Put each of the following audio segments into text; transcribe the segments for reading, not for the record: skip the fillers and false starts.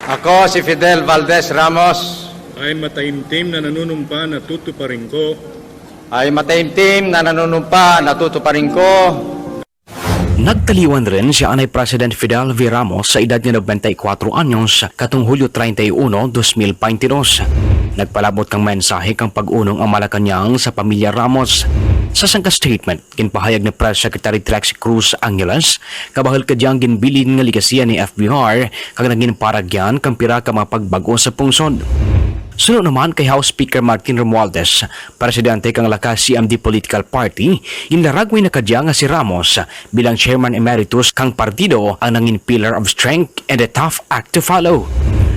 Ako si Fidel Valdez Ramos ay mataimtim na nanunumpa na tutuparin ko ay mataimtim na nanunumpa na tutuparin ko. Nagtaliwan rin si Anay President Fidel V. Ramos sa edad niya 94 anyos katong Hulyo 31, 2022. Nagpalabot kang mensahe kang pag-unong ang Malacanang sa pamilya Ramos. Sa sangka statement, kinpahayag ni Press Secretary Trexie Cruz Angeles, kabahal kadyang ginbilin nga ligasiya ni FBR kag naging paragyan kang pira ka mapagbago sa pungsod. Sunod naman kay House Speaker Martin Romualdez, presidente kang lakas CMD Political Party, inlaragway na kadya nga si Ramos bilang Chairman Emeritus kang partido ang nangin pillar of strength and a tough act to follow.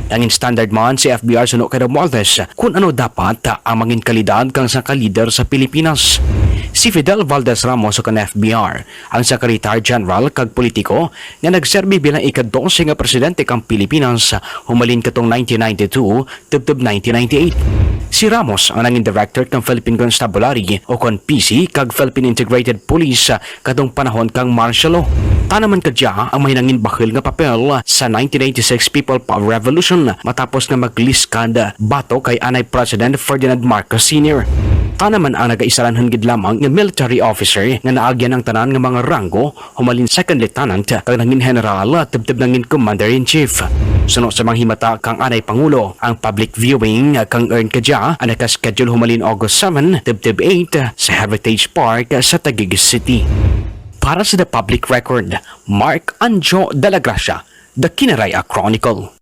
Nangin standard man si FBR sunod kay Romualdez kung ano dapat ang mangin kalidad kang sa kalider sa Pilipinas. Si Fidel Valdez Ramos o kan FBR, ang Secretary General kag politiko nga nagserbi bilang ika-12 nga presidente kang Pilipinas humalin katong 1992 tubtob 1998. Si Ramos ang nanging director kang Philippine Constabulary o kon PC kag Philippine Integrated Police katong panahon kang martial law. Tanaman kadya ang may nangin bakil nga papel sa 1986 People Power Revolution matapos nga magliskad bato kay Anay President Ferdinand Marcos Sr. Tanaman ang nagaisaranhan gid lamang nga military officer nga naagyan ang tanan nga mga ranggo humalin second lieutenant kag nangin general tubtob nangin commander-in-chief. Sunod sa mga himata kang Anay Pangulo, ang public viewing kang earn kadya ang nakaschedule humalin August 7 tubtob 8 sa Heritage Park sa Taguig City. Para sa The Public Record, Mark Anjo de la Gracia, The Kinaraya Chronicle.